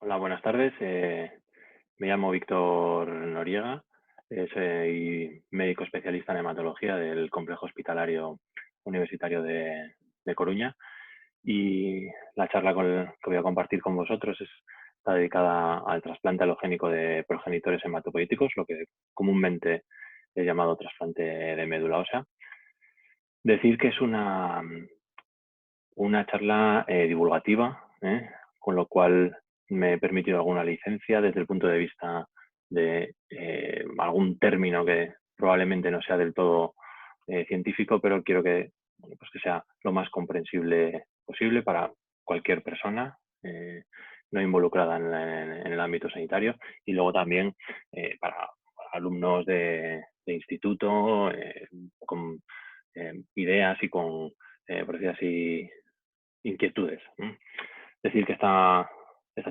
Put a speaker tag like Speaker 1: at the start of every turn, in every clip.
Speaker 1: Hola, buenas tardes. Me llamo Víctor Noriega. Soy médico especialista en hematología del Complejo Hospitalario Universitario de Coruña. Y la charla que voy a compartir con vosotros está dedicada al trasplante alogénico de progenitores hematopoieticos, lo que comúnmente he llamado trasplante de médula ósea. Decir que es una charla divulgativa, con lo cual me he permitido alguna licencia desde el punto de vista de algún término que probablemente no sea del todo científico, pero quiero que sea lo más comprensible posible para cualquier persona no involucrada en el ámbito sanitario, y luego también para alumnos de instituto con ideas y con, por decir así, inquietudes. Decir que esta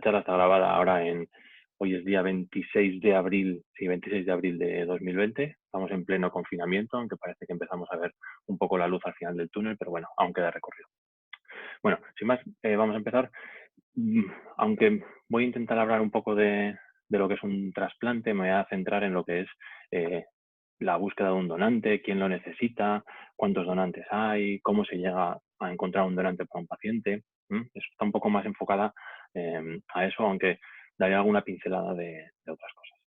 Speaker 1: charla está grabada hoy es día 26 de abril, sí, 26 de abril de 2020. Estamos en pleno confinamiento, aunque parece que empezamos a ver un poco la luz al final del túnel, pero bueno, aún queda recorrido. Bueno, sin más, vamos a empezar. Aunque voy a intentar hablar un poco de lo que es un trasplante, me voy a centrar en lo que es la búsqueda de un donante, quién lo necesita, cuántos donantes hay, cómo se llega a encontrar un donante para un paciente. Está un poco más enfocada a eso, aunque daré alguna pincelada de otras cosas.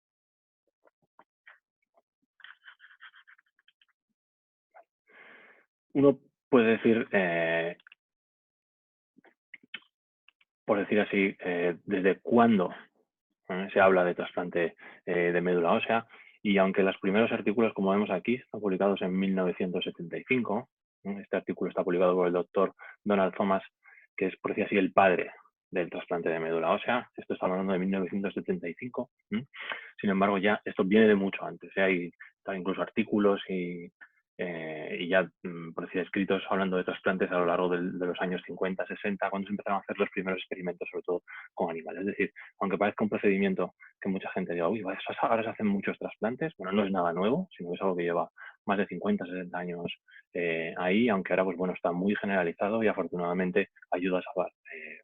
Speaker 1: Uno puede decir, por decir así, desde cuándo se habla de trasplante de médula ósea, y aunque los primeros artículos, como vemos aquí, están publicados en 1975, este artículo está publicado por el doctor Donald Thomas, que es, por decir así, el padre del trasplante de médula ósea. Esto está hablando de 1975. Sin embargo, ya esto viene de mucho antes. Hay incluso artículos y ya, por decir, escritos hablando de trasplantes a lo largo de los años 50, 60, cuando se empezaron a hacer los primeros experimentos, sobre todo con animales. Es decir, aunque parezca un procedimiento que mucha gente diga, uy, ahora se hacen muchos trasplantes, bueno, no es nada nuevo, sino que es algo que lleva más de 50, 60 años ahí, aunque ahora, pues bueno, está muy generalizado y afortunadamente ayuda a salvar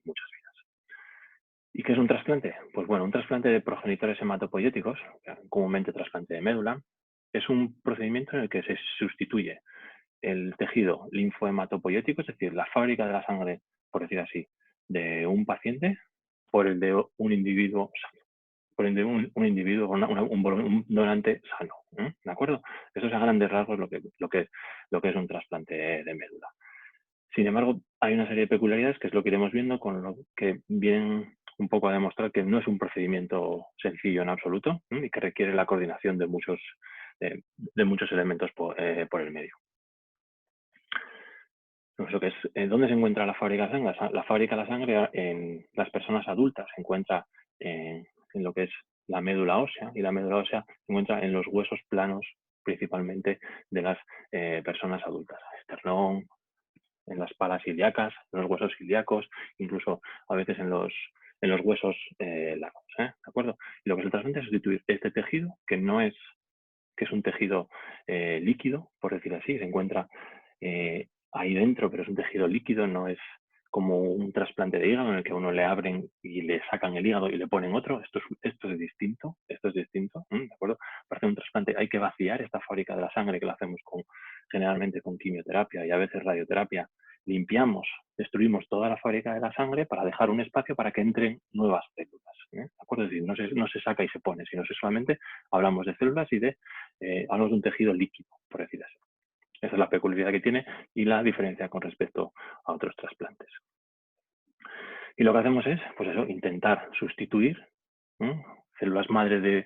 Speaker 1: muchas vidas. ¿Y qué es un trasplante? Pues bueno, un trasplante de progenitores hematopoyéticos, comúnmente trasplante de médula, es un procedimiento en el que se sustituye el tejido linfohematopoyético, es decir, la fábrica de la sangre, por decir así, de un paciente, por el de un individuo sano, por el de un individuo, un donante sano. ¿De acuerdo? Eso es a grandes rasgos lo que es un trasplante de médula. Sin embargo, hay una serie de peculiaridades que es lo que iremos viendo, con lo que vienen un poco a demostrar que no es un procedimiento sencillo en absoluto y que requiere la coordinación de muchos elementos por el medio. Lo que es, ¿dónde se encuentra la fábrica de sangre? La fábrica de la sangre en las personas adultas se encuentra en lo que es la médula ósea, y la médula ósea se encuentra en los huesos planos, principalmente de las personas adultas, esternón, en las palas ilíacas, en los huesos ilíacos, incluso a veces en los huesos largos, ¿de acuerdo? Y lo que se trata es sustituir este tejido, que es un tejido líquido, por decir así, se encuentra ahí dentro, pero es un tejido líquido, no es como un trasplante de hígado en el que a uno le abren y le sacan el hígado y le ponen otro. Esto es distinto, ¿de acuerdo? Para hacer un trasplante hay que vaciar esta fábrica de la sangre, que la hacemos generalmente con quimioterapia y a veces radioterapia. Limpiamos, destruimos toda la fábrica de la sangre para dejar un espacio para que entren nuevas células, ¿de acuerdo? Es decir, no se saca y se pone, sino que solamente hablamos de células y hablamos de un tejido líquido, por decir así. Esa es la peculiaridad que tiene y la diferencia con respecto a otros trasplantes. Y lo que hacemos es, pues eso, intentar sustituir células madre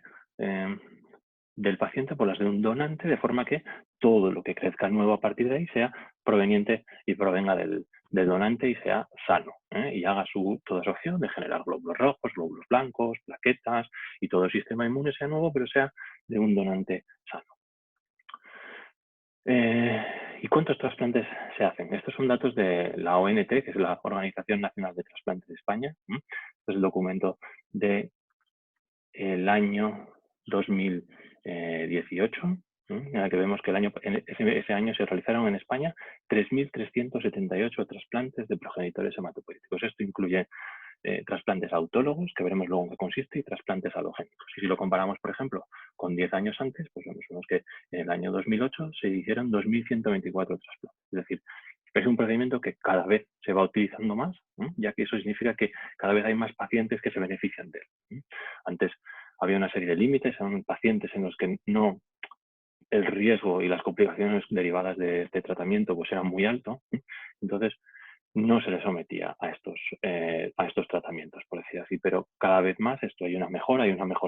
Speaker 1: del paciente por las de un donante, de forma que todo lo que crezca nuevo a partir de ahí sea proveniente y provenga del donante y sea sano, y haga toda su acción de generar glóbulos rojos, glóbulos blancos, plaquetas, y todo el sistema inmune sea nuevo, pero sea de un donante sano. ¿Y cuántos trasplantes se hacen? Estos son datos de la ONT, que es la Organización Nacional de Trasplantes de España. Este es el documento del año 2018, en el que vemos que ese año se realizaron en España 3.378 trasplantes de progenitores hematopoyéticos. Esto incluye trasplantes autólogos, que veremos luego en qué consiste, y trasplantes alogénicos. Y si lo comparamos, por ejemplo, con 10 años antes, pues vemos que en el año 2008 se hicieron 2.124 trasplantes. Es decir, es un procedimiento que cada vez se va utilizando más, ya que eso significa que cada vez hay más pacientes que se benefician de él. Antes había una serie de límites, eran pacientes en los que no el riesgo y las complicaciones derivadas de este tratamiento pues era muy alto, entonces no se le sometía a estos tratamientos, por decir así, pero cada vez más hay una mejor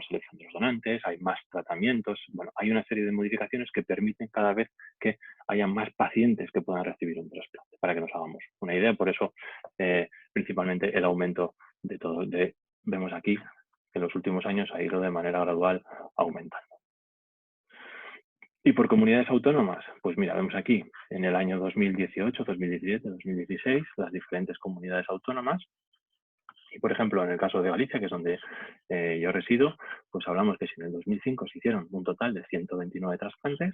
Speaker 1: selección de los donantes, hay más tratamientos, bueno, hay una serie de modificaciones que permiten cada vez que haya más pacientes que puedan recibir un trasplante, para que nos hagamos una idea. Por eso, principalmente el aumento de todo, vemos aquí que en los últimos años ha ido de manera gradual aumentando. Y por comunidades autónomas, pues mira, vemos aquí en el año 2018, 2017, 2016, las diferentes comunidades autónomas. Y por ejemplo, en el caso de Galicia, que es donde yo resido, pues hablamos que si en el 2005 se hicieron un total de 129 trasplantes,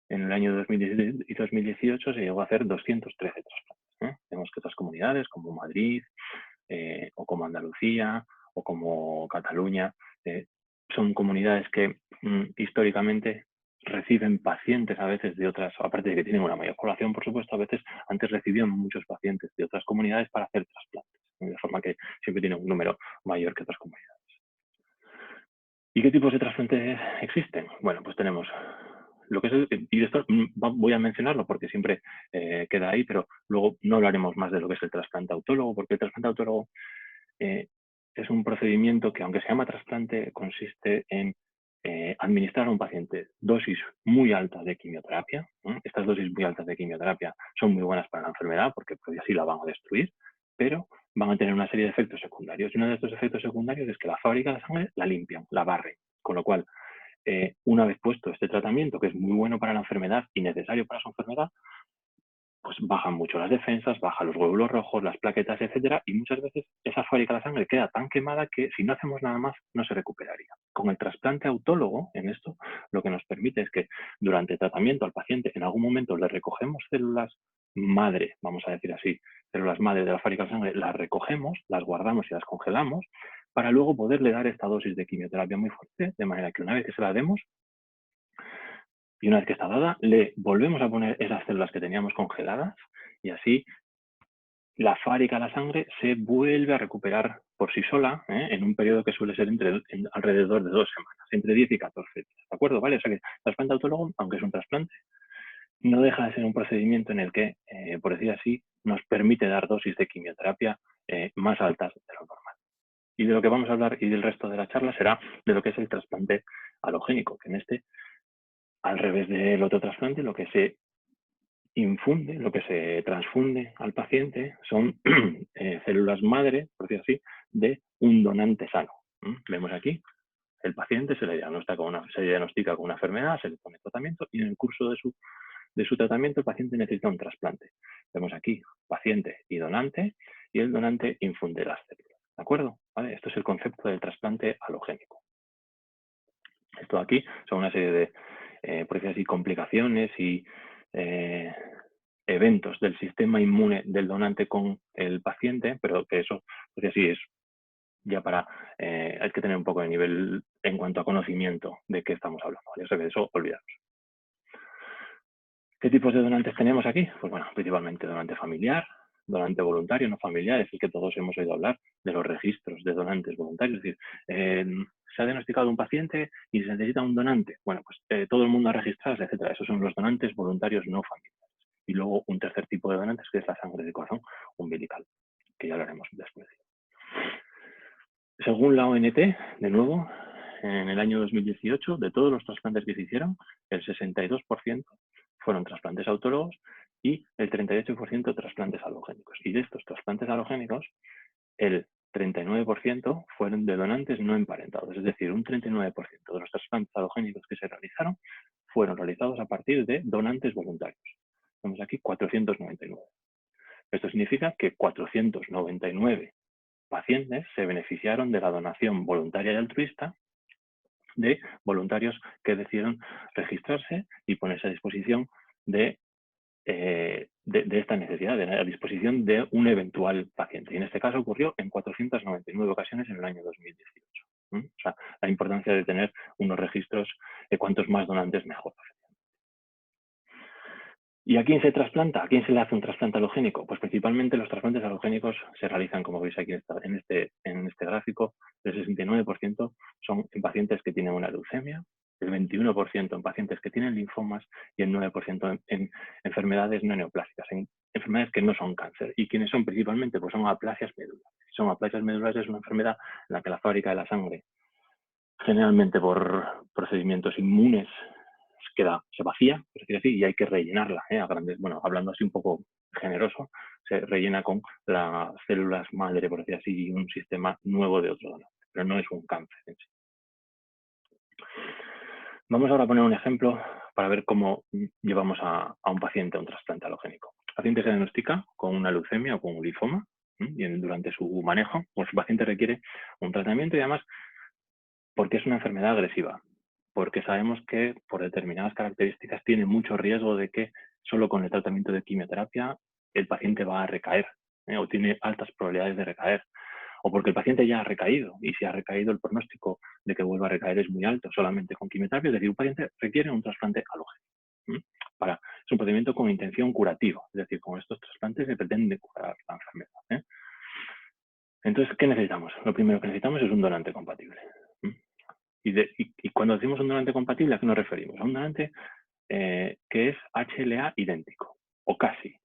Speaker 1: en el año 2017 y 2018 se llegó a hacer 213 trasplantes. Vemos que otras comunidades como Madrid, o como Andalucía, o como Cataluña, son comunidades que históricamente reciben pacientes a veces de otras, aparte de que tienen una mayor población, por supuesto, a veces antes recibían muchos pacientes de otras comunidades para hacer trasplantes, de forma que siempre tienen un número mayor que otras comunidades. ¿Y qué tipos de trasplantes existen? Bueno, pues tenemos lo que es y esto voy a mencionarlo porque siempre queda ahí, pero luego no hablaremos más de lo que es el trasplante autólogo, porque el trasplante autólogo es un procedimiento que, aunque se llama trasplante, consiste en administrar a un paciente dosis muy altas de quimioterapia. Estas dosis muy altas de quimioterapia son muy buenas para la enfermedad porque pues, así la van a destruir, pero van a tener una serie de efectos secundarios. Y uno de estos efectos secundarios es que la fábrica de sangre la limpian, la barren. Con lo cual, una vez puesto este tratamiento, que es muy bueno para la enfermedad y necesario para su enfermedad, pues bajan mucho las defensas, bajan los glóbulos rojos, las plaquetas, etcétera, y muchas veces esa fábrica de la sangre queda tan quemada que si no hacemos nada más no se recuperaría. Con el trasplante autólogo, en esto, lo que nos permite es que durante el tratamiento al paciente en algún momento le recogemos células madre, vamos a decir así, células madre de la fábrica de sangre, las recogemos, las guardamos y las congelamos para luego poderle dar esta dosis de quimioterapia muy fuerte, de manera que una vez que se la demos, y una vez que está dada, le volvemos a poner esas células que teníamos congeladas y así la fábrica de la sangre se vuelve a recuperar por sí sola en un periodo que suele ser alrededor de 2 semanas, entre 10 y 14 días. ¿De acuerdo? ¿Vale? O sea que el trasplante autólogo, aunque es un trasplante, no deja de ser un procedimiento en el que, por decir así, nos permite dar dosis de quimioterapia más altas de lo normal. Y de lo que vamos a hablar y del resto de la charla será de lo que es el trasplante alogénico, que en este, al revés del otro trasplante, lo que se infunde, lo que se transfunde al paciente son células madre, por decir así, de un donante sano. Vemos aquí, el paciente se le diagnostica con una enfermedad, se le pone tratamiento y en el curso de su tratamiento el paciente necesita un trasplante. Vemos aquí paciente y el donante infunde las células. ¿De acuerdo? ¿Vale? Esto es el concepto del trasplante alogénico. Esto aquí son una serie de, por decir así, complicaciones y eventos del sistema inmune del donante con el paciente, pero que eso, pues así es ya para, hay que tener un poco de nivel en cuanto a conocimiento de qué estamos hablando, ¿vale? O sea que de eso olvidaros. ¿Qué tipos de donantes tenemos aquí? Pues bueno, principalmente donante familiar, donante voluntario, no familiar, es el que todos hemos oído hablar de los registros de donantes voluntarios, es decir, se ha diagnosticado un paciente y se necesita un donante. Bueno, pues todo el mundo a registrarse, etcétera. Esos son los donantes voluntarios no familiares. Y luego un tercer tipo de donantes que es la sangre de corazón umbilical, que ya hablaremos después. Según la ONT, de nuevo, en el año 2018, de todos los trasplantes que se hicieron, el 62% fueron trasplantes autólogos y el 38% trasplantes alogénicos. Y de estos trasplantes alogénicos, el 39% fueron de donantes no emparentados. Es decir, un 39% de los trasplantes alogénicos que se realizaron fueron realizados a partir de donantes voluntarios. Vemos aquí 499. Esto significa que 499 pacientes se beneficiaron de la donación voluntaria y altruista de voluntarios que decidieron registrarse y ponerse a disposición de de esta necesidad, de la disposición de un eventual paciente. Y en este caso ocurrió en 499 ocasiones en el año 2018. O sea, la importancia de tener unos registros de cuantos más donantes mejor. ¿Y a quién se trasplanta? ¿A quién se le hace un trasplante alogénico? Pues principalmente los trasplantes alogénicos se realizan, como veis aquí en este gráfico, el 69% son en pacientes que tienen una leucemia, el 21% en pacientes que tienen linfomas y el 9% en enfermedades no neoplásicas, en enfermedades que no son cáncer. ¿Y quiénes son principalmente? Pues son aplasias medulares. Son aplasias medulares, es una enfermedad en la que la fábrica de la sangre, generalmente por procedimientos inmunes, se vacía, por decir así, y hay que rellenarla, a grandes, bueno, hablando así un poco generoso, se rellena con las células madre, por decir así, y un sistema nuevo de otro donante, pero no es un cáncer en sí. Vamos ahora a poner un ejemplo para ver cómo llevamos a un paciente a un trasplante alogénico. El paciente se diagnostica con una leucemia o con un linfoma, y durante su manejo, pues el paciente requiere un tratamiento y además porque es una enfermedad agresiva, porque sabemos que por determinadas características tiene mucho riesgo de que solo con el tratamiento de quimioterapia el paciente va a recaer, o tiene altas probabilidades de recaer, o porque el paciente ya ha recaído, y si ha recaído el pronóstico de que vuelva a recaer es muy alto solamente con quimioterapia, es decir, un paciente requiere un trasplante alógeno. Es un procedimiento con intención curativa, es decir, con estos trasplantes se pretende curar la enfermedad. Entonces, ¿qué necesitamos? Lo primero que necesitamos es un donante compatible. Y cuando decimos un donante compatible, ¿a qué nos referimos? A un donante que es HLA idéntico, o casi.